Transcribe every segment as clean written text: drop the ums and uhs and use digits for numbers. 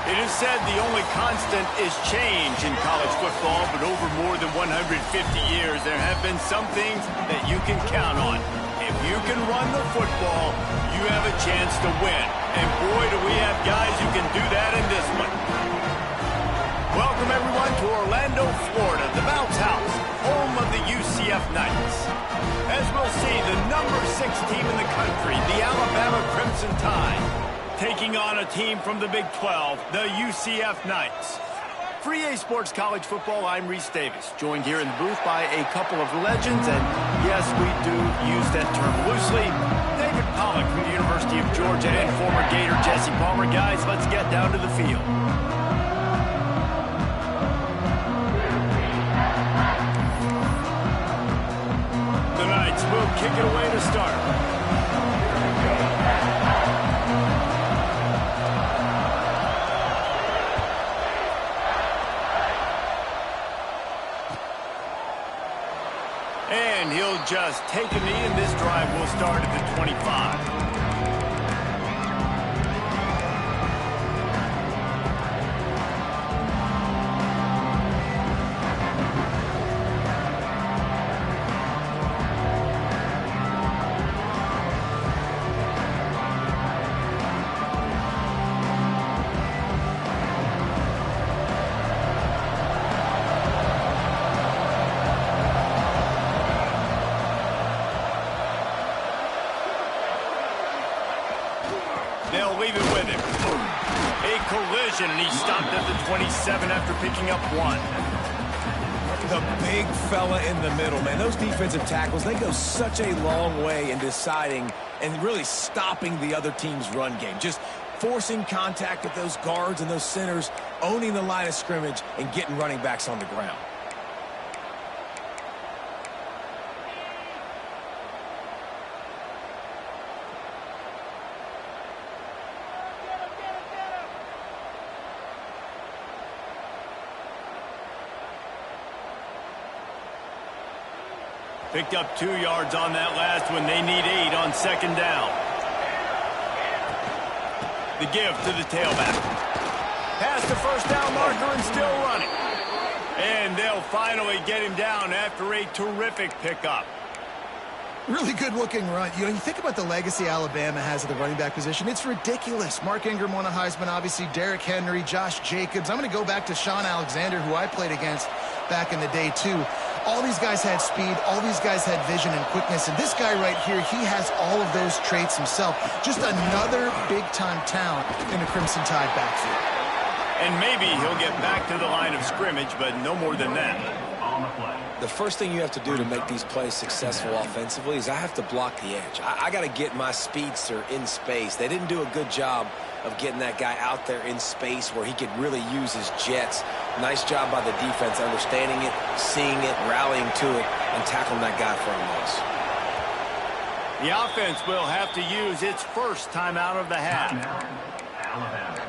It is said the only constant is change in college football, but over more than 150 years, there have been some things that you can count on. If you can run the football, you have a chance to win. And boy, do we have guys who can do that in this one. Welcome, everyone, to Orlando, Florida, the Bounce House, home of the UCF Knights. As we'll see, the number 6 team in the country, the Alabama Crimson Tide, taking on a team from the Big 12, the UCF Knights. For EA Sports College Football, I'm Reese Davis, joined here in the booth by a couple of legends, and yes, we do use that term loosely. David Pollack from the University of Georgia and former Gator Jesse Palmer. Guys, let's get down to the field. The Knights will kick it away to start. And he'll just take a knee, and this drive will start at the 25. They'll leave it with him. A collision, and he stopped at the 27 after picking up 1. The big fella in the middle, man. Those defensive tackles, they go such a long way in deciding and really stopping the other team's run game. Just forcing contact with those guards and those centers, owning the line of scrimmage, and getting running backs on the ground. Picked up 2 yards on that last one. They need 8 on second down. The give to the tailback. Past the first down marker and still running. And they'll finally get him down after a terrific pickup. Really good-looking run. You think about the legacy Alabama has at the running back position. It's ridiculous. Mark Ingram won a Heisman, obviously. Derrick Henry, Josh Jacobs. I'm going to go back to Sean Alexander, who I played against back in the day, too. All these guys had speed. All these guys had vision and quickness. And this guy right here, he has all of those traits himself. Just another big-time talent in the Crimson Tide backfield. And maybe he'll get back to the line of scrimmage, but no more than that. The first thing you have to do to make these plays successful offensively is I have to block the edge. I got to get my speedster in space. They didn't do a good job of getting that guy out there in space where he could really use his jets. Nice job by the defense understanding it, seeing it, rallying to it, and tackling that guy for a loss. The offense will have to use its first timeout of the half. Alabama.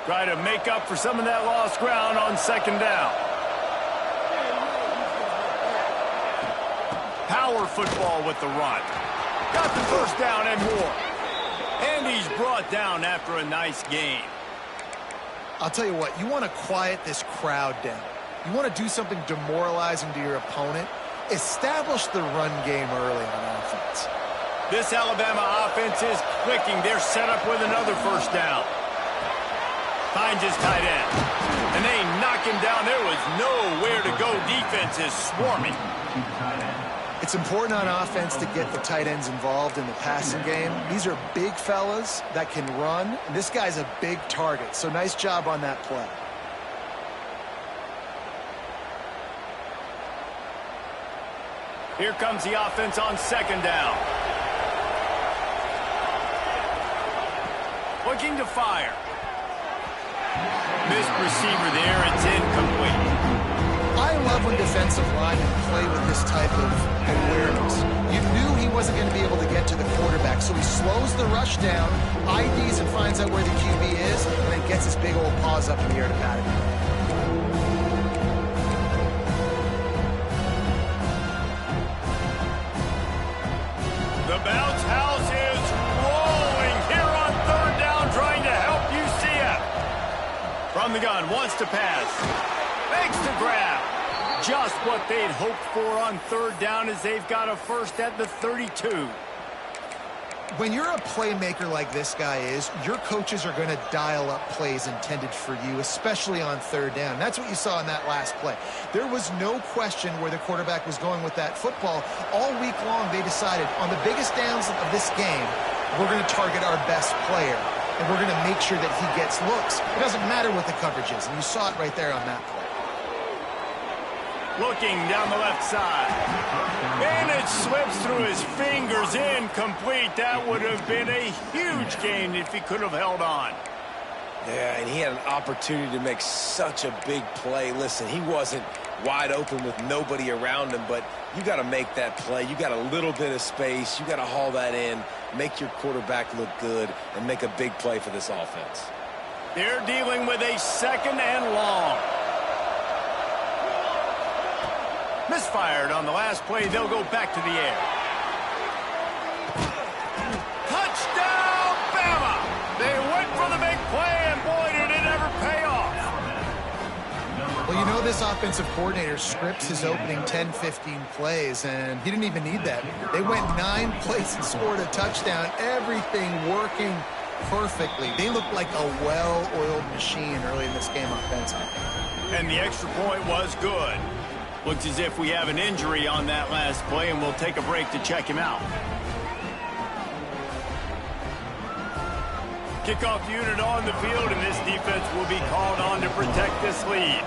Try to make up for some of that lost ground on second down. Power football with the run. Got the first down and more. And he's brought down after a nice gain. I'll tell you what, you want to quiet this crowd down. You want to do something demoralizing to your opponent. Establish the run game early on offense. This Alabama offense is clicking. They're set up with another first down. Finds his tight end. And they knock him down. There was nowhere to go. Defense is swarming. It's important on offense to get the tight ends involved in the passing game. These are big fellas that can run. And this guy's a big target. So nice job on that play. Here comes the offense on second down. Looking to fire. Missed receiver there. It's incomplete. I love when defensive linemen play with this type of awareness. You knew he wasn't going to be able to get to the quarterback, so he slows the rush down, IDs and finds out where the QB is, and then gets his big old paws up in the air to pat it. The bounce house is rolling here on third down, trying to help UCF. From the gun, wants to pass. Makes the grab. Just what they'd hoped for on third down as they've got a first at the 32. When you're a playmaker like this guy is, your coaches are going to dial up plays intended for you, especially on third down. That's what you saw in that last play. There was no question where the quarterback was going with that football. All week long, they decided on the biggest downs of this game, we're going to target our best player, and we're going to make sure that he gets looks. It doesn't matter what the coverage is, and you saw it right there on that play. Looking down the left side. And it slips through his fingers, incomplete. That would have been a huge gain if he could have held on. Yeah, and he had an opportunity to make such a big play. Listen, he wasn't wide open with nobody around him, but you got to make that play. You got a little bit of space. You got to haul that in, make your quarterback look good, and make a big play for this offense. They're dealing with a second and long. Misfired on the last play. They'll go back to the air. Touchdown, Bama! They went for the big play, and boy, did it ever pay off. Well, you know this offensive coordinator scripts his opening 10, 15 plays, and he didn't even need that. They went 9 plays and scored a touchdown. Everything working perfectly. They looked like a well-oiled machine early in this game offensively. And the extra point was good. Looks as if we have an injury on that last play, and we'll take a break to check him out. Kickoff unit on the field, and this defense will be called on to protect this lead.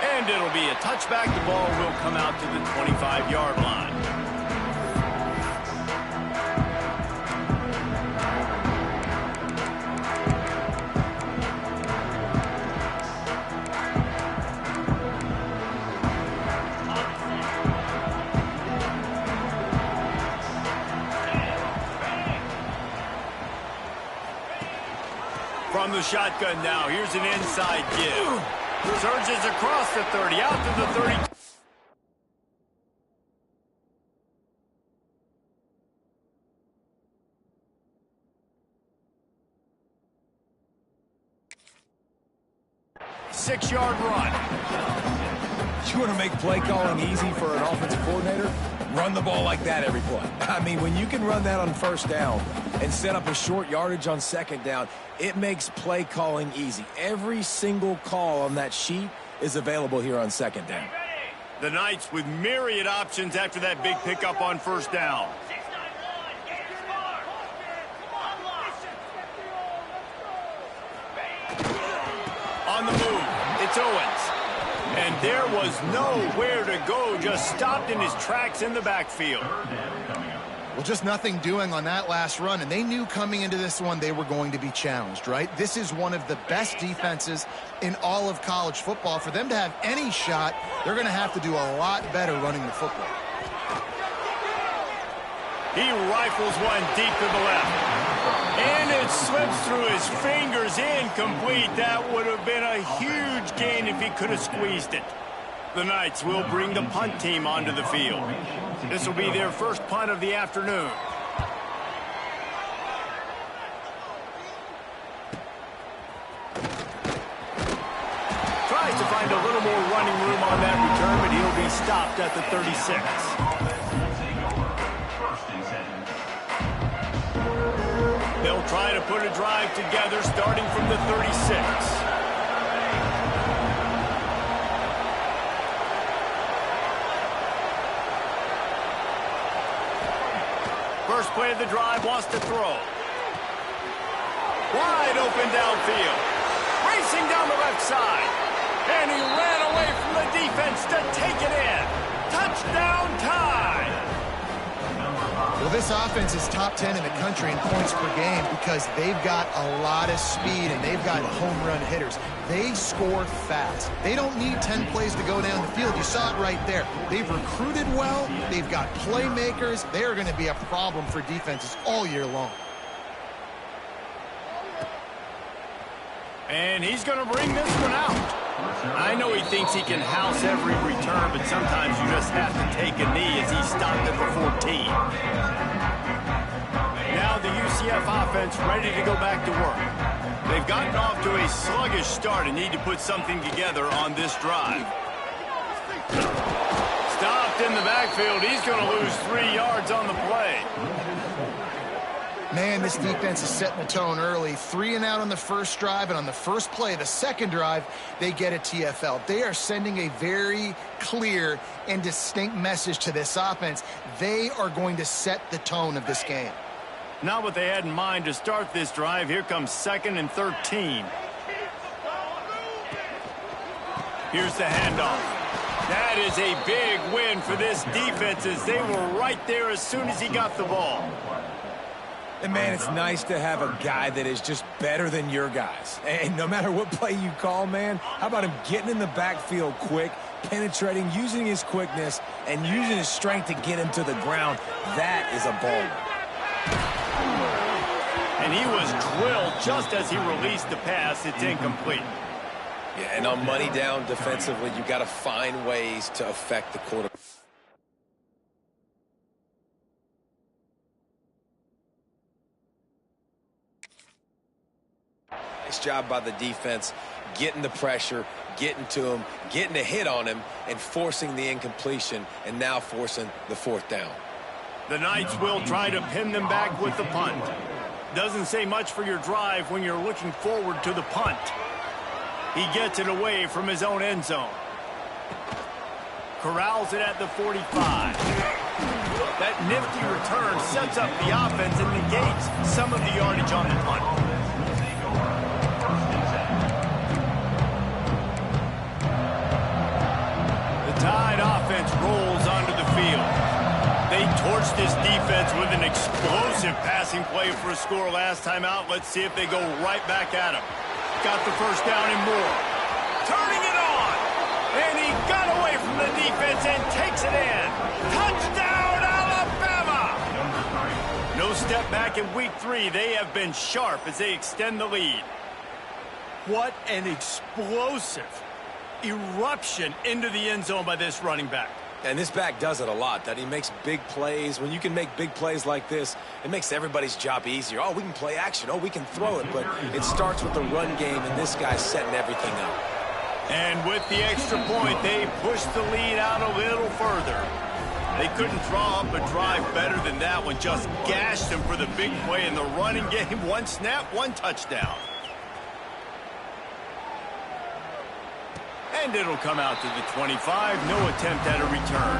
And it'll be a touchback. The ball will come out to the 25-yard line. From the shotgun now, here's an inside give. Surges across the 30, out to the 30. Six-yard run. You want to make play calling easy for an offensive coordinator? Run the ball like that every play. I mean, when you can run that on first down and set up a short yardage on second down, it makes play calling easy. Every single call on that sheet is available here on second down. The Knights with myriad options after that big pickup on first down. On the move, it's Owens. And there was nowhere to go, just stopped in his tracks in the backfield. Well, just nothing doing on that last run, and they knew coming into this one they were going to be challenged, right? This is one of the best defenses in all of college football. For them to have any shot, they're going to have to do a lot better running the football. He rifles one deep to the left. And it slips through his fingers, incomplete. That would have been a huge gain if he could have squeezed it. The Knights will bring the punt team onto the field. This will be their first punt of the afternoon. Tries to find a little more running room on that return, but he'll be stopped at the 36. They'll try to put a drive together starting from the 36. First play of the drive, wants to throw. Wide open downfield. Racing down the left side. And he ran away from the defense to take it in. Touchdown tie. Well, this offense is top 10 in the country in points per game because they've got a lot of speed and they've got home run hitters. They score fast. They don't need 10 plays to go down the field. You saw it right there. They've recruited well. They've got playmakers. They are going to be a problem for defenses all year long. And he's going to bring this one out. I know he thinks he can house every return, but sometimes you just have to take a knee as he stopped at the 14. Now the UCF offense ready to go back to work. They've gotten off to a sluggish start and need to put something together on this drive. Stopped in the backfield. He's going to lose 3 yards on the play. Man, this defense is setting the tone early. 3 and out on the first drive, and on the first play, the second drive, they get a TFL. They are sending a very clear and distinct message to this offense. They are going to set the tone of this game. Not what they had in mind to start this drive. Here comes 2nd and 13. Here's the handoff. That is a big win for this defense as they were right there as soon as he got the ball. And, man, it's nice to have a guy that is just better than your guys. And no matter what play you call, man, how about him getting in the backfield quick, penetrating, using his quickness, and using his strength to get him to the ground? That is a baller. And he was drilled just as he released the pass. It's incomplete. Yeah, and on money down defensively, you got to find ways to affect the quarterback. Nice job by the defense, getting the pressure, getting to him, getting a hit on him, and forcing the incompletion, and now forcing the 4th down. The Knights will try to pin them back with the punt. Doesn't say much for your drive when you're looking forward to the punt. He gets it away from his own end zone. Corrals it at the 45. That nifty return sets up the offense and negates some of the yardage on the punt. Tide offense rolls onto the field. They torched this defense with an explosive passing play for a score last time out. Let's see if they go right back at him. Got the first down and more. Turning it on. And he got away from the defense and takes it in. Touchdown, Alabama! No step back in week 3. They have been sharp as they extend the lead. What an explosive eruption into the end zone by this running back. And this back does it a lot, that he makes big plays. When you can make big plays like this, it makes everybody's job easier. Oh, we can play action. Oh, we can throw it. But it starts with the run game, and this guy's setting everything up. And with the extra point, they push the lead out a little further. They couldn't draw up a drive better than that one. Just gashed them for the big play in the running game. 1 snap, 1 touchdown. And it'll come out to the 25. No attempt at a return.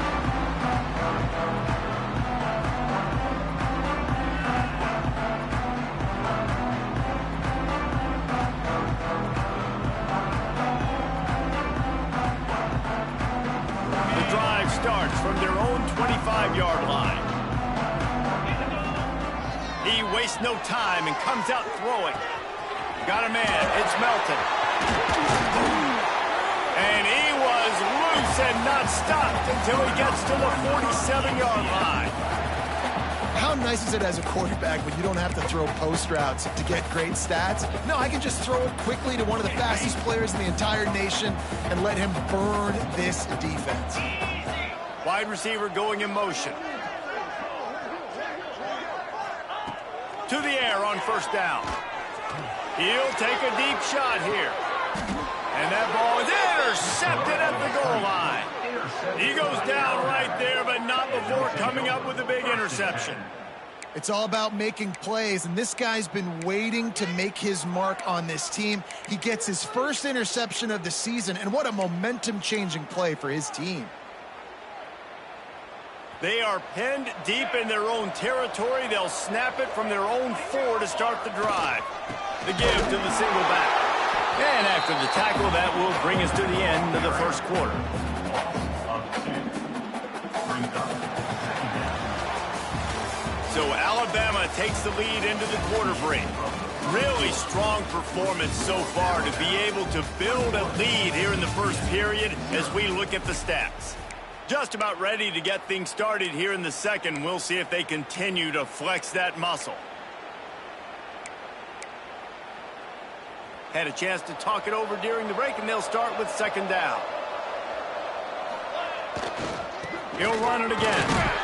The drive starts from their own 25-yard line. He wastes no time and comes out throwing. Got a man. It's Melton. And he was loose and not stopped until he gets to the 47-yard line. How nice is it as a quarterback when you don't have to throw post routes to get great stats? No, I can just throw it quickly to one of the fastest players in the entire nation and let him burn this defense. Wide receiver going in motion. To the air on first down. He'll take a deep shot here. And that ball is intercepted at the goal line. He goes down right there, but not before coming up with a big interception. It's all about making plays, and this guy's been waiting to make his mark on this team. He gets his first interception of the season, and what a momentum-changing play for his team. They are pinned deep in their own territory. They'll snap it from their own 4 to start the drive. The give to the single back. And after the tackle, that will bring us to the end of the first quarter. So Alabama takes the lead into the quarter break. Really strong performance so far to be able to build a lead here in the first period as we look at the stats. Just about ready to get things started here in the second. We'll see if they continue to flex that muscle. Had a chance to talk it over during the break, and they'll start with second down. He'll run it again.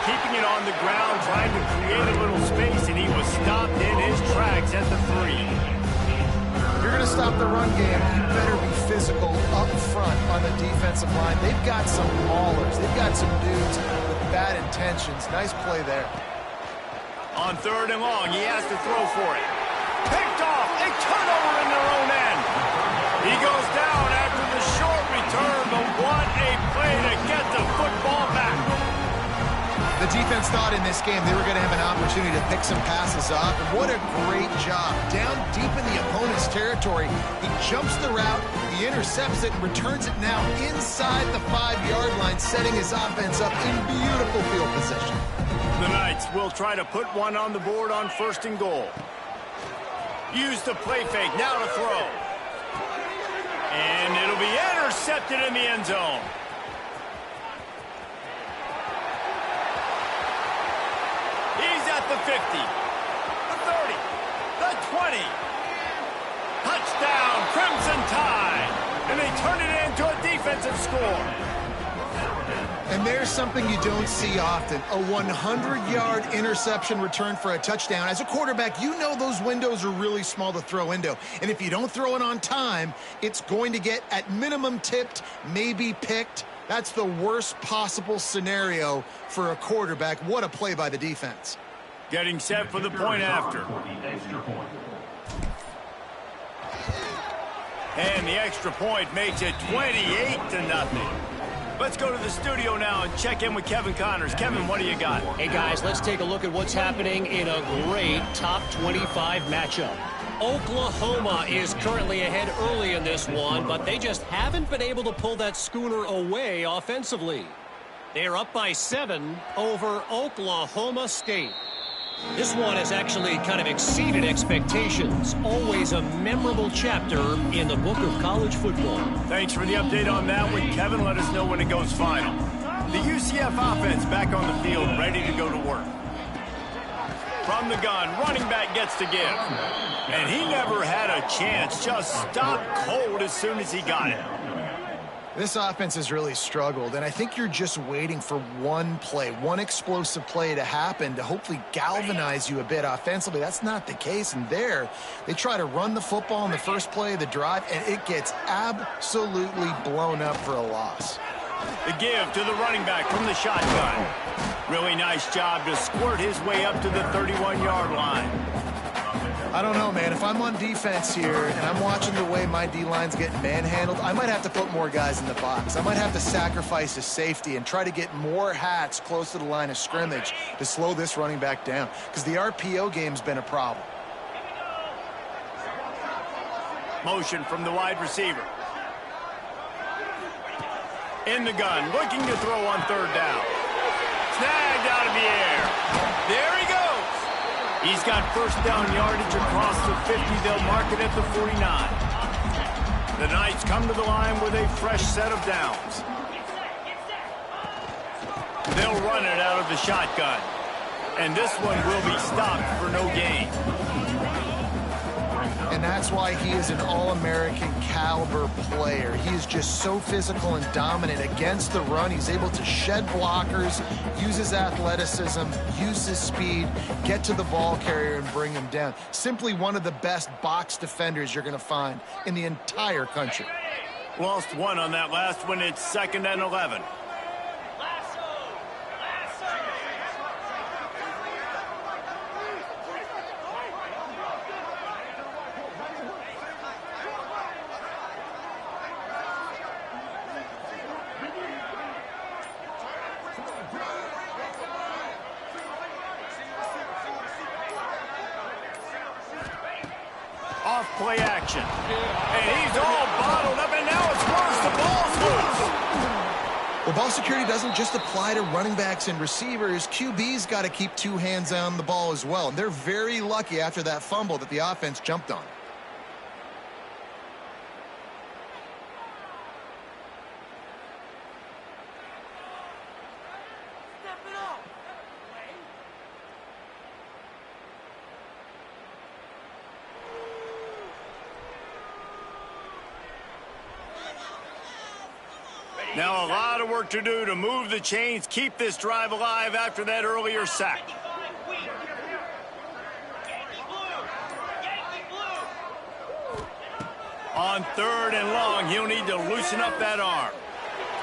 Keeping it on the ground, trying to create a little space, and he was stopped in his tracks at the 3. If you're going to stop the run game, you better be physical up front on the defensive line. They've got some maulers. They've got some dudes with bad intentions. Nice play there. On 3rd and long, he has to throw for it. Picked off. A turnover in their own end. He goes down after the short return, but what a play to get the football back. The defense thought in this game they were going to have an opportunity to pick some passes off, and what a great job. Down deep in the opponent's territory, he jumps the route, he intercepts it, and returns it now inside the 5-yard line, setting his offense up in beautiful field position. The Knights will try to put one on the board on 1st and goal. Use the play fake, now to throw. And it'll be intercepted in the end zone. He's at the 50, the 30, the 20. Touchdown, Crimson Tide. And they turn it into a defensive score. And there's something you don't see often, a 100-yard interception return for a touchdown. As a quarterback, you know those windows are really small to throw into. And if you don't throw it on time, it's going to get at minimum tipped, maybe picked. That's the worst possible scenario for a quarterback. What a play by the defense. Getting set for the point after. And the extra point makes it 28-0. Let's go to the studio now and check in with Kevin Connors. Kevin, what do you got? Hey, guys, let's take a look at what's happening in a great top 25 matchup. Oklahoma is currently ahead early in this one, but they just haven't been able to pull that schooner away offensively. They're up by 7 over Oklahoma State. This one has actually kind of exceeded expectations. Always a memorable chapter in the book of college football. Thanks for the update on that one, Kevin. Let us know when it goes final. The UCF offense back on the field, ready to go to work. From the gun, running back gets to give. And he never had a chance, just stopped cold as soon as he got it. This offense has really struggled, and I think you're just waiting for one play, one explosive play to happen to hopefully galvanize you a bit offensively. That's not the case, and there, they try to run the football in the first play of the drive, and it gets absolutely blown up for a loss. The give to the running back from the shotgun. Really nice job to squirt his way up to the 31-yard line. I don't know, man. If I'm on defense here and I'm watching the way my D-line's getting manhandled, I might have to put more guys in the box. I might have to sacrifice his safety and try to get more hats close to the line of scrimmage to slow this running back down, because the RPO game's been a problem. Motion from the wide receiver. In the gun, looking to throw on 3rd down. Snagged out of the air. There he goes. He's got first down yardage across the 50. They'll mark it at the 49. The Knights come to the line with a fresh set of downs. They'll run it out of the shotgun. And this one will be stopped for no gain. And that's why he is an All-American caliber player. He is just so physical and dominant against the run. He's able to shed blockers, use his athleticism, use his speed, get to the ball carrier and bring him down. Simply one of the best box defenders you're going to find in the entire country. Lost one on that last one. It's 2nd and 11. Play action. And he's all bottled up, and now it's worse. The ball's loose. Well, ball security doesn't just apply to running backs and receivers. QB's got to keep two hands on the ball as well. And they're very lucky after that fumble that the offense jumped on. Now a lot of work to do to move the chains, keep this drive alive after that earlier sack. On 3rd and long, he'll need to loosen up that arm.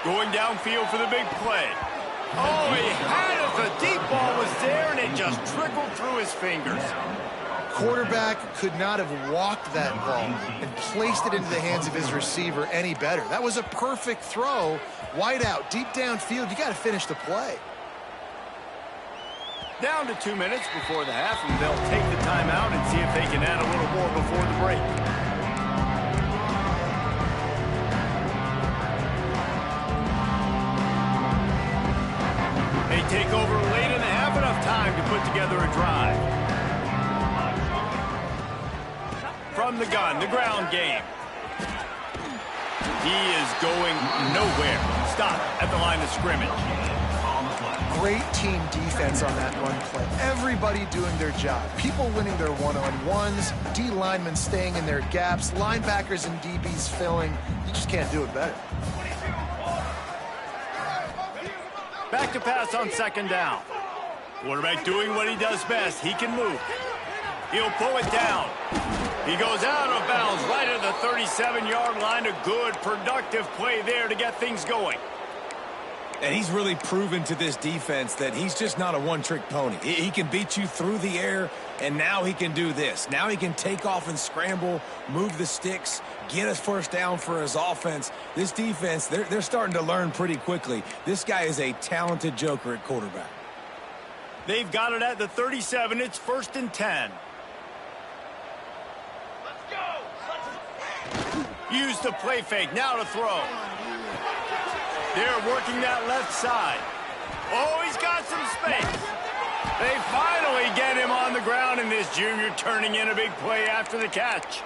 Going downfield for the big play. Oh, he had it. The deep ball was there, and it just trickled through his fingers. Quarterback could not have walked that ball and placed it into the hands of his receiver any better. That was a perfect throw. Wide out, deep downfield. You got to finish the play. Down to 2 minutes before the half, and they'll take the timeout and see if they can add a little more before the break. They take over late in the half, enough time to put together a drive. From the gun, the ground game. He is going nowhere. Stop at the line of scrimmage. Great team defense on that run play. Everybody doing their job. People winning their one-on-ones, D linemen staying in their gaps, linebackers and DBs filling. You just can't do it better. Back to pass on 2nd down. Quarterback doing what he does best. He can move. He'll pull it down. He goes out of bounds right at the 37-yard line. A good, productive play there to get things going. And he's really proven to this defense that he's just not a one-trick pony. He can beat you through the air, and now he can do this. Now he can take off and scramble, move the sticks, get a first down for his offense. This defense, they're starting to learn pretty quickly. This guy is a talented joker at quarterback. They've got it at the 37. It's 1st and 10. Use the play fake. Now to throw. They're working that left side. Oh, he's got some space. They finally get him on the ground, and this junior turning in a big play after the catch.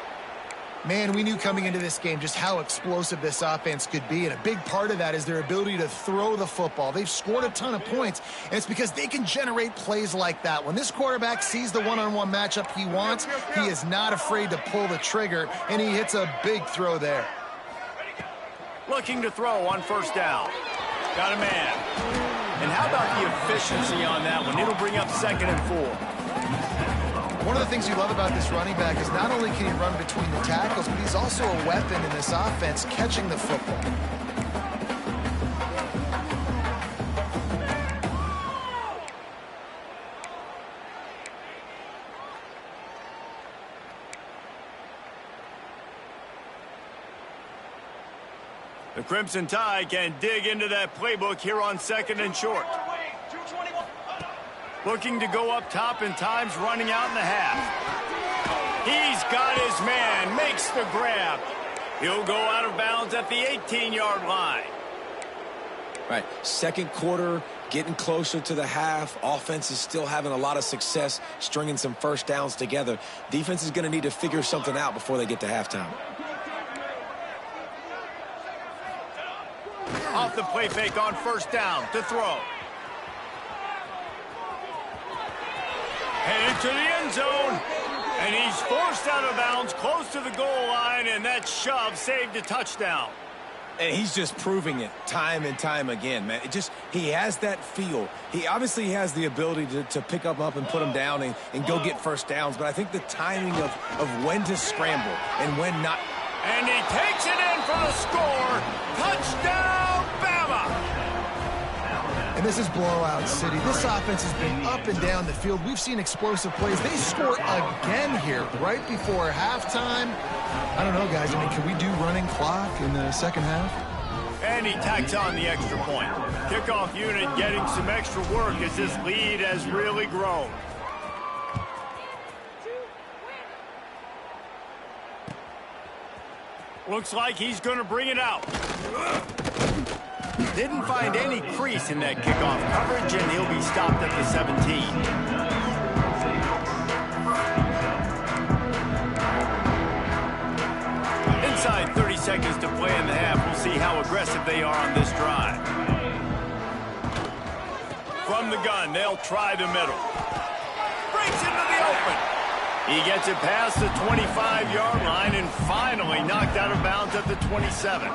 Man, we knew coming into this game just how explosive this offense could be, and a big part of that is their ability to throw the football. They've scored a ton of points, and it's because they can generate plays like that. When this quarterback sees the one-on-one matchup he wants, he is not afraid to pull the trigger, and he hits a big throw there. Looking to throw on 1st down. Got a man. And how about the efficiency on that one? It'll bring up 2nd and 4. One of the things you love about this running back is not only can he run between the tackles, but he's also a weapon in this offense catching the football. The Crimson Tide can dig into that playbook here on 2nd and short. Looking to go up top, and time's running out in the half. He's got his man, makes the grab. He'll go out of bounds at the 18-yard line. Right, 2nd quarter, getting closer to the half. Offense is still having a lot of success stringing some first downs together. Defense is going to need to figure something out before they get to halftime. Off the play fake on 1st down to throw. Headed to the end zone. And he's forced out of bounds close to the goal line, and that shove saved a touchdown. And he's just proving it time and time again, man. He has that feel. He obviously has the ability to pick up and put him down and go get first downs, but I think the timing of when to scramble and when not. And he takes it in for the score. Touchdown, Bama! And this is blowout city. This offense has been up and down the field. We've seen explosive plays. They score again here right before halftime. I don't know, guys. I mean, can we do running clock in the 2nd half? And he tacks on the extra point. Kickoff unit getting some extra work as this lead has really grown. Looks like he's going to bring it out. didn't find any crease in that kickoff coverage, and he'll be stopped at the 17. Inside 30 seconds to play in the half. We'll see how aggressive they are on this drive. From the gun, they'll try the middle. Breaks into the open. He gets it past the 25-yard line and finally knocked out of bounds at the 27.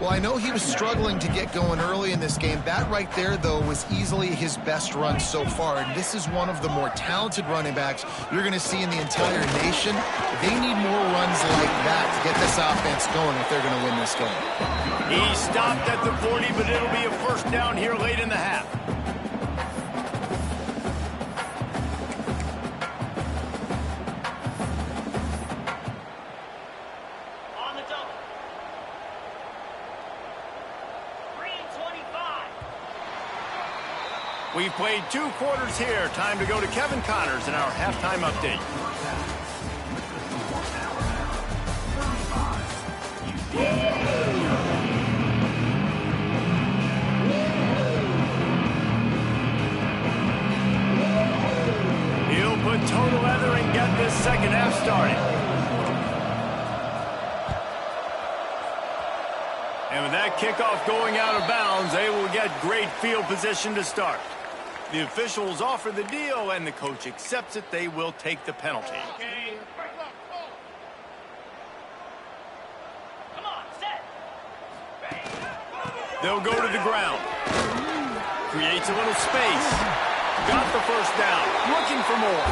Well, I know he was struggling to get going early in this game. That right there, though, was easily his best run so far. And this is one of the more talented running backs you're going to see in the entire nation. They need more runs like that to get this offense going if they're going to win this game. He stopped at the 40, but it'll be a first down here late in the half. We've played 2 quarters here. Time to go to Kevin Connors in our halftime update. He'll put toe to leather and get this second half started. And with that kickoff going out of bounds, they will get great field position to start. The officials offer the deal, and the coach accepts it. They will take the penalty. They'll go to the ground. Creates a little space. Got the first down. Looking for more.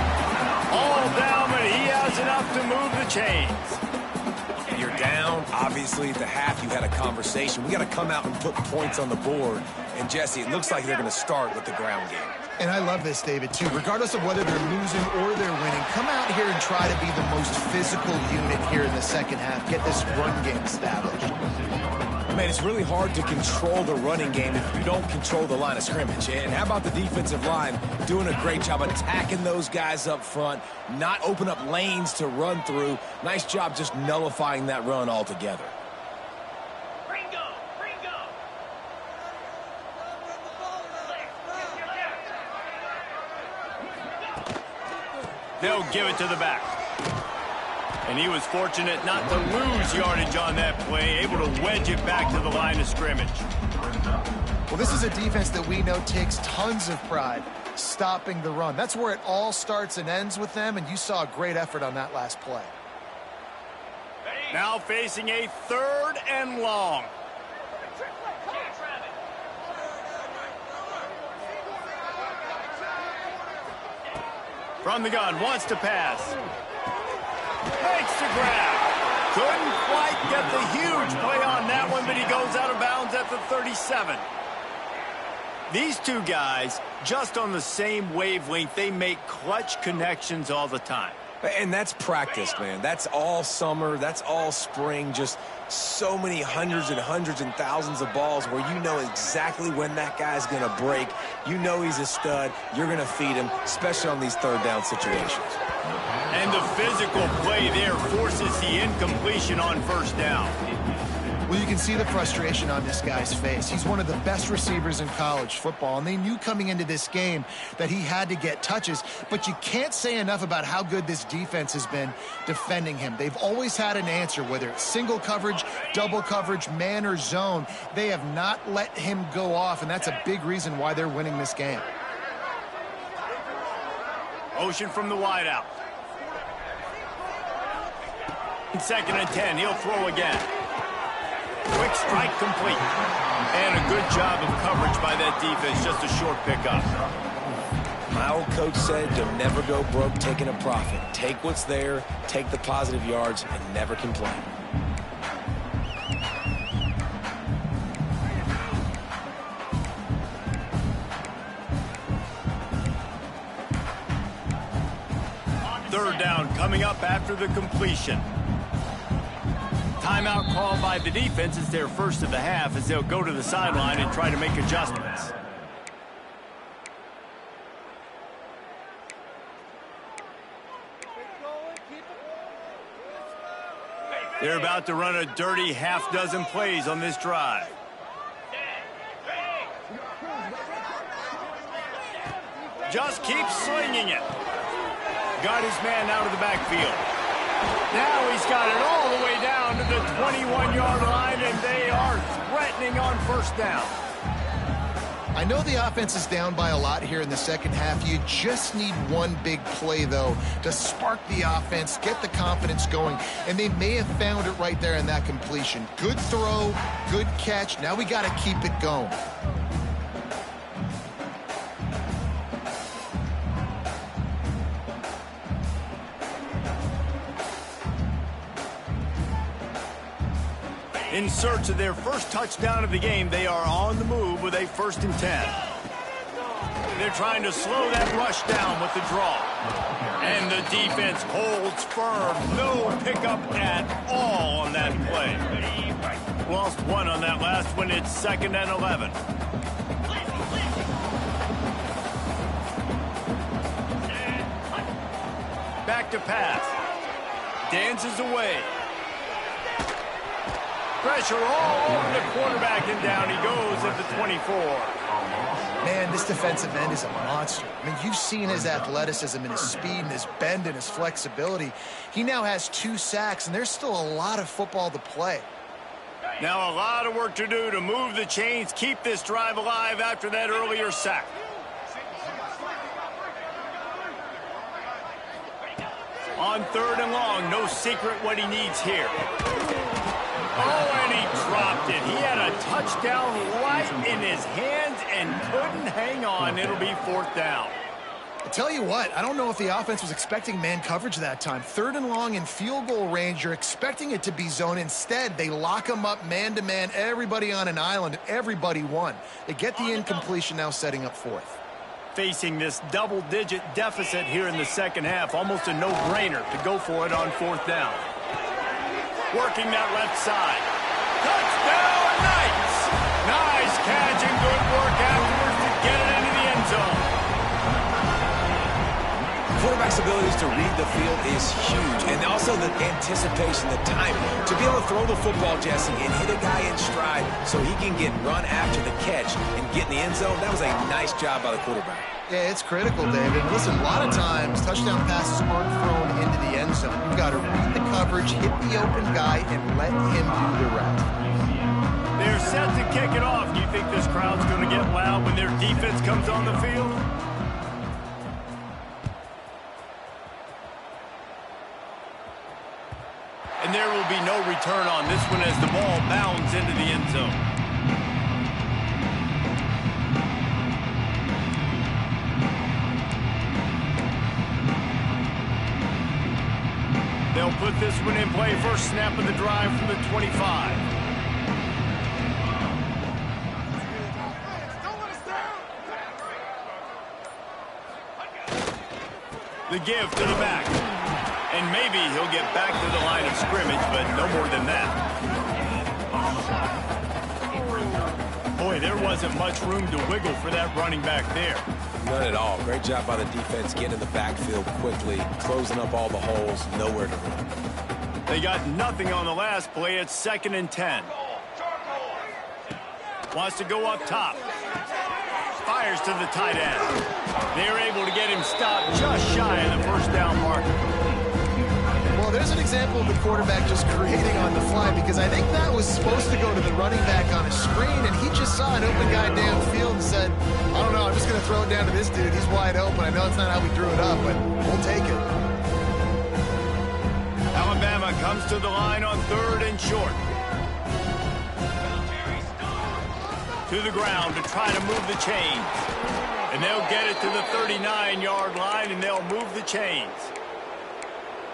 All down, but he has enough to move the chains. You're down. Obviously, at the half, you had a conversation. We got to come out and put points on the board. And, Jesse, it looks like they're going to start with the ground game. And I love this, David, too. Regardless of whether they're losing or they're winning, come out here and try to be the most physical unit here in the second half. Get this run game established. Man, it's really hard to control the running game if you don't control the line of scrimmage. And how about the defensive line doing a great job attacking those guys up front, not open up lanes to run through. Nice job just nullifying that run altogether. They'll give it to the back. And he was fortunate not to lose yardage on that play, able to wedge it back to the line of scrimmage. Well, this is a defense that we know takes tons of pride stopping the run. That's where it all starts and ends with them, and you saw a great effort on that last play. Now facing a 3rd and long. From the gun, wants to pass. Makes the grab. Couldn't quite get the huge play on that one, but he goes out of bounds at the 37. These two guys, just on the same wavelength, they make clutch connections all the time. And that's practice, man. That's all summer. That's all spring. Just so many hundreds and thousands of balls where you know exactly when that guy's going to break. You know he's a stud. You're going to feed him, especially on these 3rd down situations. And the physical play there forces the incompletion on 1st down. Well, you can see the frustration on this guy's face. He's one of the best receivers in college football, and they knew coming into this game that he had to get touches, but you can't say enough about how good this defense has been defending him. They've always had an answer, whether it's single coverage, double coverage, man or zone. They have not let him go off, and that's a big reason why they're winning this game. Motion from the wideout. 2nd and 10, he'll throw again. Quick strike complete. And a good job of coverage by that defense. Just a short pickup. My old coach said, don't never go broke taking a profit. Take what's there, take the positive yards, and never complain. Third down coming up after the completion. Timeout called by the defense is their first of the half as they'll go to the sideline and try to make adjustments. They're about to run a dirty half-dozen plays on this drive. Just keeps slinging it. Got his man out of the backfield. Now he's got it all the way down to the 21-yard line, and they are threatening on first down. I know the offense is down by a lot here in the second half. You just need one big play, though, to spark the offense, get the confidence going, and they may have found it right there in that completion. Good throw, good catch. Now we got to keep it going. In search of their first touchdown of the game, they are on the move with a 1st and 10. They're trying to slow that rush down with the draw. And the defense holds firm. No pickup at all on that play. Lost one on that last one. It's 2nd and 11. Back to pass. Dances away. Pressure all over the quarterback, and down he goes at the 24. Man, this defensive end is a monster. I mean, you've seen his athleticism and his speed and his bend and his flexibility. He now has 2 sacks, and there's still a lot of football to play. Now a lot of work to do to move the chains, keep this drive alive after that earlier sack. On 3rd and long, no secret what he needs here. Oh, and he dropped it. He had a touchdown right in his hands and couldn't hang on. It'll be 4th down. I tell you what, I don't know if the offense was expecting man coverage that time. 3rd and long in field goal range, you're expecting it to be zone. Instead, they lock him up man-to-man, everybody on an island, everybody won. They get the incompletion, now setting up 4th. Facing this double-digit deficit here in the second half, almost a no-brainer to go for it on 4th down. Working that left side. Touchdown, Knights! Nice catch and good work afterwards to get it into the end zone. Quarterback's abilities to read the field is huge, and also the anticipation, the timing. To be able to throw the football, Jesse, and hit a guy in stride so he can get run after the catch and get in the end zone, that was a nice job by the quarterback. Yeah, it's critical, David. Listen, a lot of times, touchdown passes aren't thrown into the end zone. You've got to read the coverage, hit the open guy, and let him do the rest. They're set to kick it off. Do you think this crowd's going to get loud when their defense comes on the field? And there will be no return on this one as the ball bounds into the end zone. They'll put this one in play. First snap of the drive from the 25. The give to the back. And maybe he'll get back to the line of scrimmage, but no more than that. Boy, there wasn't much room to wiggle for that running back there. None at all. Great job by the defense getting in the backfield quickly, closing up all the holes, nowhere to run. They got nothing on the last play. It's 2nd and 10. Wants to go up top. Fires to the tight end. They're able to get him stopped just shy of the first down marker. Well, there's an example of the quarterback just creating on the fly, because I think that was supposed to go to the running back on a screen, and he just saw an open guy downfield and said, I don't know, I'm just going to throw it down to this dude. He's wide open. I know it's not how we drew it up, but we'll take it. Alabama comes to the line on 3rd and short. To the ground to try to move the chains. And they'll get it to the 39-yard line, and they'll move the chains.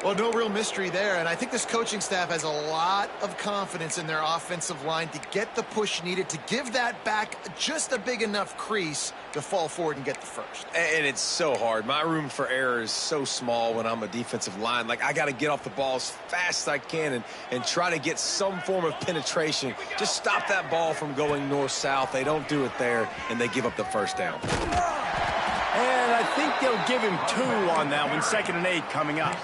Well, no real mystery there, and I think this coaching staff has a lot of confidence in their offensive line to get the push needed to give that back just a big enough crease to fall forward and get the first. And it's so hard. My room for error is so small when I'm a defensive line. Like, I got to get off the ball as fast as I can and try to get some form of penetration. Just stop that ball from going north-south. They don't do it there, and they give up the first down. And I think they'll give him 2 on that one. 2nd and 8 coming up.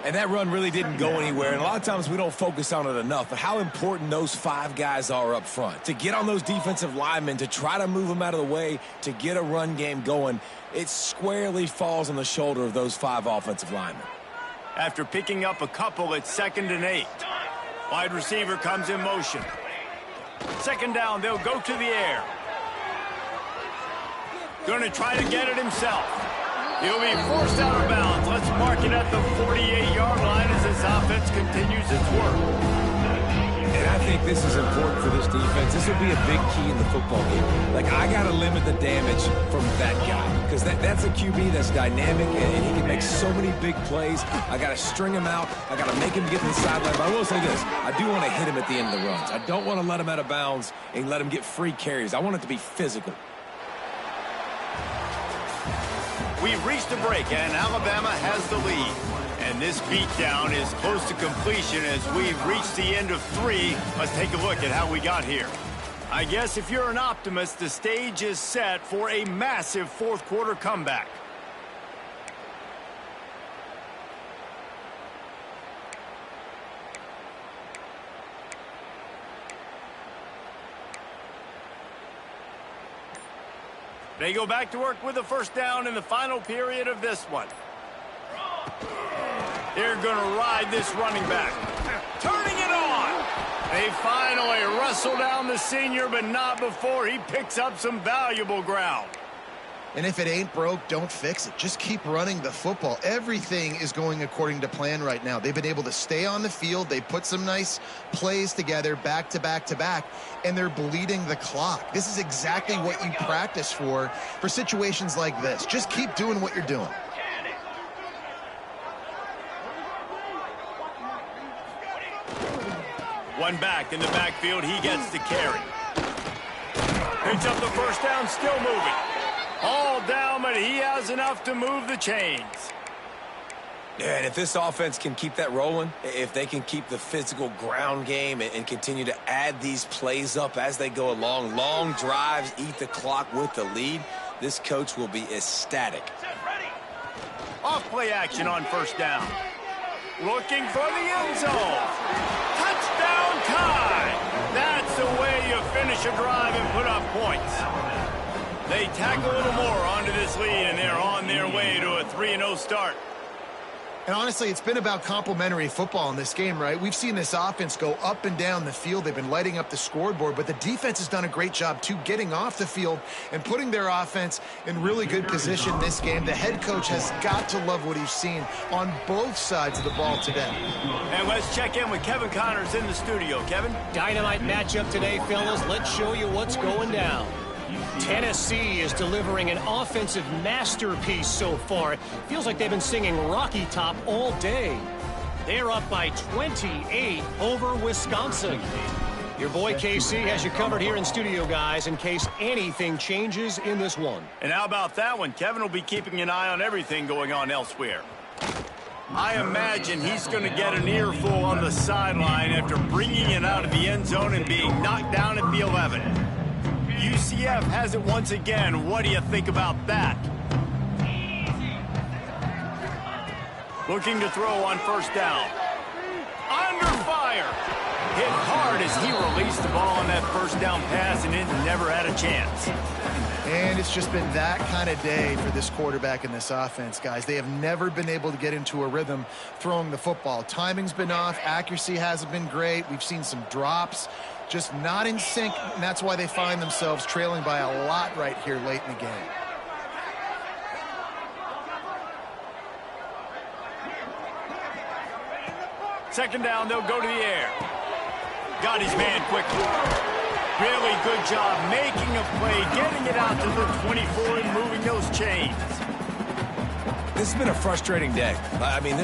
And that run really didn't go anywhere. And a lot of times we don't focus on it enough. But how important those 5 guys are up front. To get on those defensive linemen, to try to move them out of the way, to get a run game going, it squarely falls on the shoulder of those 5 offensive linemen. After picking up a couple, it's 2nd and 8. Wide receiver comes in motion. 2nd down, they'll go to the air. Going to try to get it himself. He'll be forced out of bounds. Let's mark it at the 48-yard line as this offense continues its work. And I think this is important for this defense. This will be a big key in the football game. Like, I got to limit the damage from that guy because that's a QB that's dynamic and he can make so many big plays. I got to string him out. I got to make him get to the sideline. But I will say this. I do want to hit him at the end of the runs. I don't want to let him out of bounds and let him get free carries. I want it to be physical. We've reached a break, and Alabama has the lead. And this beatdown is close to completion as we've reached the end of 3. Let's take a look at how we got here. I guess if you're an optimist, the stage is set for a massive 4th quarter comeback. They go back to work with a 1st down in the final period of this one. They're going to ride this running back. Turning it on. They finally wrestle down the senior, but not before he picks up some valuable ground. And if it ain't broke, don't fix it. Just keep running the football. Everything is going according to plan right now. They've been able to stay on the field. They put some nice plays together back to back to back, and they're bleeding the clock. This is exactly what you practice for situations like this. Just keep doing what you're doing. One back in the backfield. He gets the carry. Picks up the 1st down, still moving. All down, but he has enough to move the chains. Yeah, and if this offense can keep that rolling, if they can keep the physical ground game and continue to add these plays up as they go along, long drives, eat the clock with the lead, this coach will be ecstatic. Off play action on 1st down. Looking for the end zone. Touchdown time. That's the way you finish a drive and put up points. They tack a little more onto this lead, and they're on their way to a 3-0 start. And honestly, it's been about complementary football in this game, right? We've seen this offense go up and down the field. They've been lighting up the scoreboard, but the defense has done a great job, too, getting off the field and putting their offense in really good position this game. The head coach has got to love what he's seen on both sides of the ball today. And let's check in with Kevin Connors in the studio. Kevin? Dynamite matchup today, fellas. Let's show you what's going down. Tennessee is delivering an offensive masterpiece so far. It feels like they've been singing Rocky Top all day. They're up by 28 over Wisconsin. Your boy KC has you covered here in studio, guys, in case anything changes in this one. And how about that one? Kevin will be keeping an eye on everything going on elsewhere. I imagine he's going to get an earful on the sideline after bringing it out of the end zone and being knocked down at the 11. UCF has it once again. What do you think about that? Looking to throw on 1st down. Under fire. Hit hard as he released the ball on that 1st down pass, and it never had a chance. And it's just been that kind of day for this quarterback and this offense, guys. They have never been able to get into a rhythm throwing the football. Timing's been off. Accuracy hasn't been great. We've seen some drops. Just not in sync, and that's why they find themselves trailing by a lot right here late in the game. Second down, they'll go to the air. Got his man quickly. Really good job making a play, getting it out to the 24 and moving those chains. This has been a frustrating day. I mean,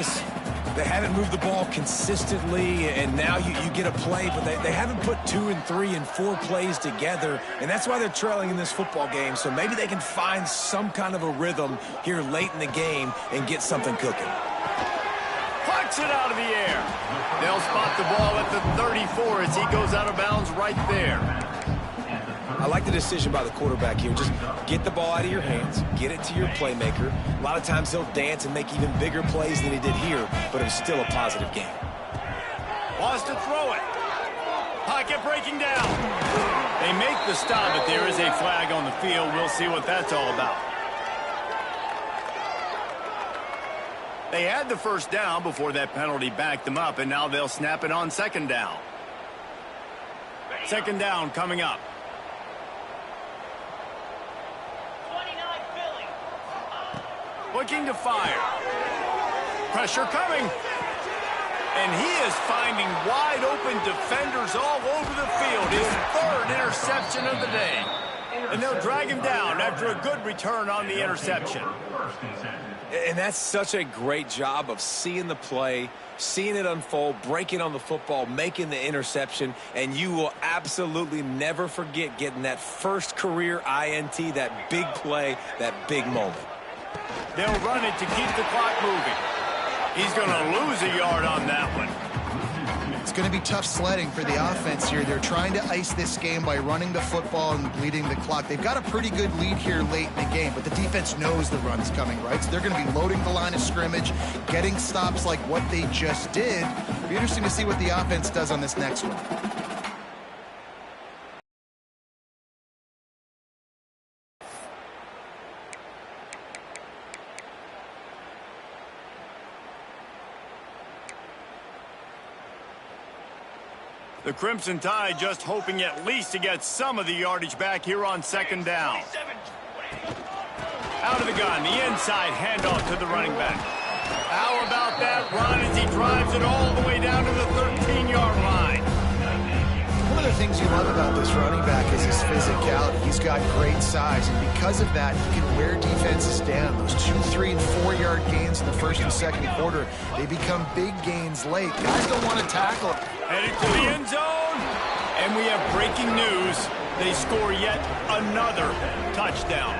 they haven't moved the ball consistently, and now you get a play, but they haven't put 2 and 3 and 4 plays together, and that's why they're trailing in this football game. So maybe they can find some kind of a rhythm here late in the game and get something cooking. Plucks it out of the air. They'll spot the ball at the 34 as he goes out of bounds right there. I like the decision by the quarterback here. Just get the ball out of your hands, get it to your playmaker. A lot of times he'll dance and make even bigger plays than he did here, but it was still a positive game. Wants to throw it. Pocket breaking down. They make the stop, but there is a flag on the field. We'll see what that's all about. They had the first down before that penalty backed them up, and now they'll snap it on second down. Second down coming up. 29 Philly. Looking to fire. Pressure coming. And he is finding wide open defenders all over the field. His third interception of the day. And they'll drag him down after a good return on the interception. And that's such a great job of seeing the play, seeing it unfold, breaking on the football, making the interception, and you will absolutely never forget getting that first career INT, that big play, that big moment. They'll run it to keep the clock moving. He's going to lose a yard on that one. It's going to be tough sledding for the offense here. They're trying to ice this game by running the football and bleeding the clock. They've got a pretty good lead here late in the game, but the defense knows the run is coming, right? So they're going to be loading the line of scrimmage, getting stops like what they just did. It'll be interesting to see what the offense does on this next one. The Crimson Tide just hoping at least to get some of the yardage back here on second down. Out of the gun, the inside handoff to the running back. How about that run as he drives it all the way down to the 13-yard line? One of the things you love about this running back is his physicality. He's got great size, and because of that, he can wear defenses down. Those 2-, 3-, and 4-yard gains in the first and second quarter, they become big gains late. Guys don't want to tackle him. Heading to the end zone, and we have breaking news. They score yet another touchdown.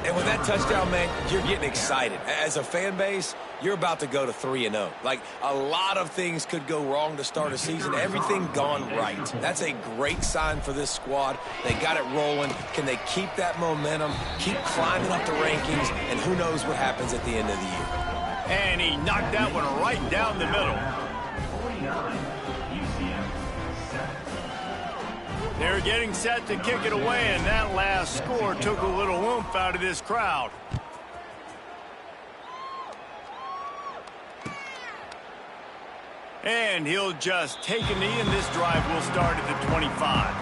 And with that touchdown, man, you're getting excited. As a fan base, you're about to go to 3-0. Like, a lot of things could go wrong to start a season. Everything gone right. That's a great sign for this squad. They got it rolling. Can they keep that momentum, keep climbing up the rankings, and who knows what happens at the end of the year. And he knocked that one right down the middle. They're getting set to kick it away, and that last score took a little oomph out of this crowd. And he'll just take a knee, and this drive will start at the 25.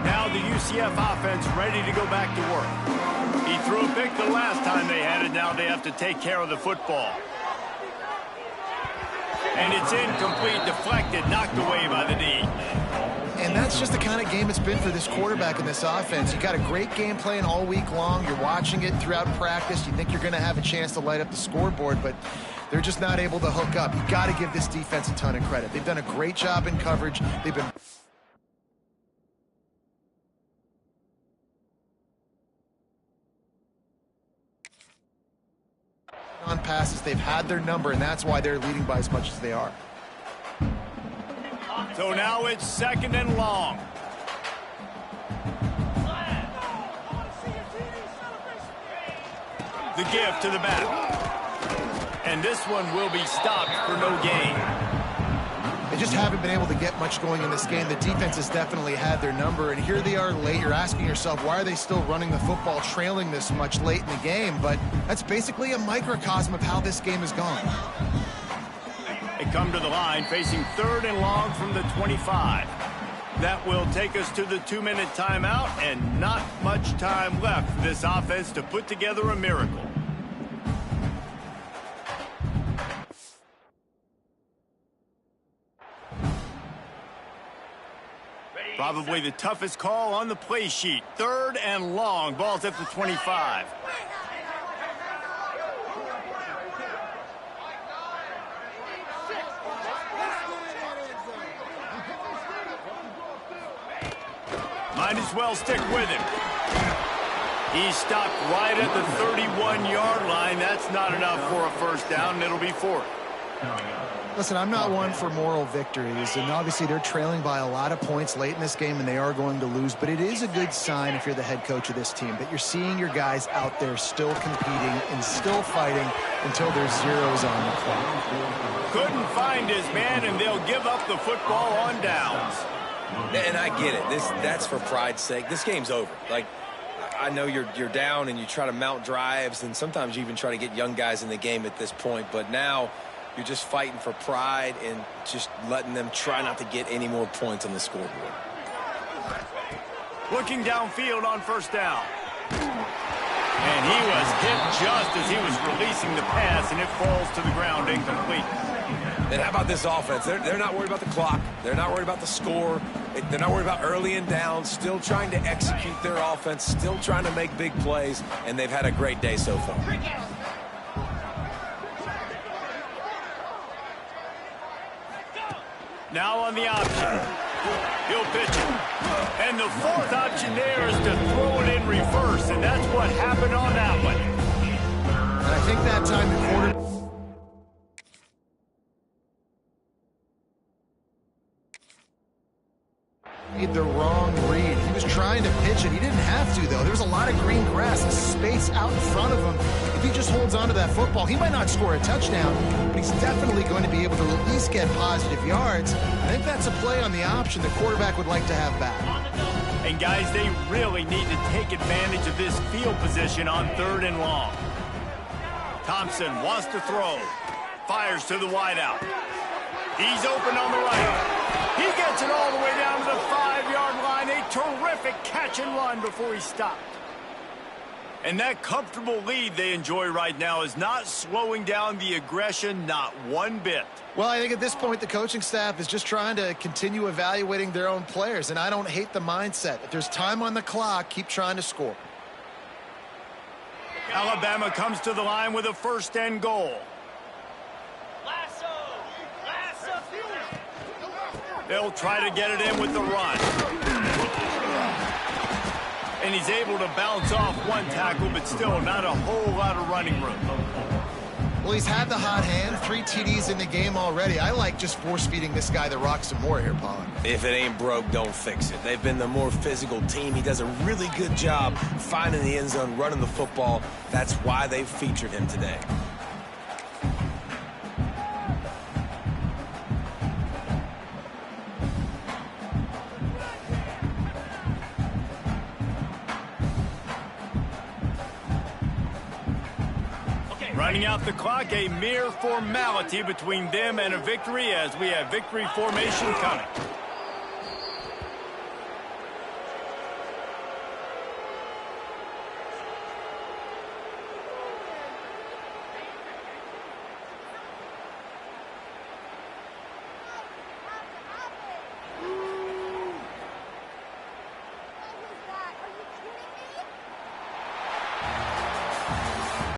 Now the UCF offense ready to go back to work. He threw a pick the last time they had it. Now they have to take care of the football. And it's incomplete, deflected, knocked away by the knee. And that's just the kind of game it's been for this quarterback in this offense. You got a great game plan all week long. You're watching it throughout practice. You think you're going to have a chance to light up the scoreboard, but they're just not able to hook up. You got to give this defense a ton of credit. They've done a great job in coverage. They've been on passes. They've had their number, and that's why they're leading by as much as they are. So now it's second and long. The give to the back. And this one will be stopped for no gain. They just haven't been able to get much going in this game. The defense has definitely had their number, and here they are late. You're asking yourself, why are they still running the football, trailing this much late in the game? But that's basically a microcosm of how this game has gone. They come to the line facing third and long from the 25. That will take us to the 2-minute timeout, and not much time left for this offense to put together a miracle. Probably the toughest call on the play sheet. Third and long. Ball's at the 25. Might as well stick with him. He stopped right at the 31-yard line. That's not enough for a first down, and it'll be fourth. Listen, I'm not one for moral victories, and obviously they're trailing by a lot of points late in this game, and they are going to lose, but it is a good sign if you're the head coach of this team that you're seeing your guys out there still competing and still fighting until there's zeros on the clock. Couldn't find his man, and they'll give up the football on downs. And I get it. That's for pride's sake. This game's over. Like, I know you're down and you try to mount drives, and sometimes you even try to get young guys in the game at this point, but now you're just fighting for pride and just letting them try not to get any more points on the scoreboard. Looking downfield on first down. And he was hit just as he was releasing the pass, and it falls to the ground incomplete. And how about this offense? They're not worried about the clock. They're not worried about the score. They're not worried about early and down. Still trying to execute their offense. Still trying to make big plays. And they've had a great day so far. Now on the option. He'll pitch it. And the fourth option there is to throw it in reverse. And that's what happened on that one. And I think that time the quarterback made the wrong read. He was trying to pitch it. He didn't have to, though. There's a lot of green grass, a space out in front of him. If he just holds on to that football, he might not score a touchdown, but he's definitely going to be able to at least get positive yards. I think that's a play on the option the quarterback would like to have back. And, guys, they really need to take advantage of this field position on 3rd and long. Thompson wants to throw. Fires to the wideout. He's open on the right. He gets it all the way down to the 5-yard line. A terrific catch and run before he stopped. And that comfortable lead they enjoy right now is not slowing down the aggression, not one bit. Well, I think at this point the coaching staff is just trying to continue evaluating their own players, and I don't hate the mindset. If there's time on the clock, keep trying to score. Alabama comes to the line with a 1st and goal. They'll try to get it in with the run. And he's able to bounce off one tackle, but still not a whole lot of running room. Well, he's had the hot hand, 3 TDs in the game already. I like just force-feeding this guy the rock some more here, Paul. If it ain't broke, don't fix it. They've been the more physical team. He does a really good job finding the end zone, running the football. That's why they've featured him today. Running out the clock, a mere formality between them and a victory as we have victory formation coming.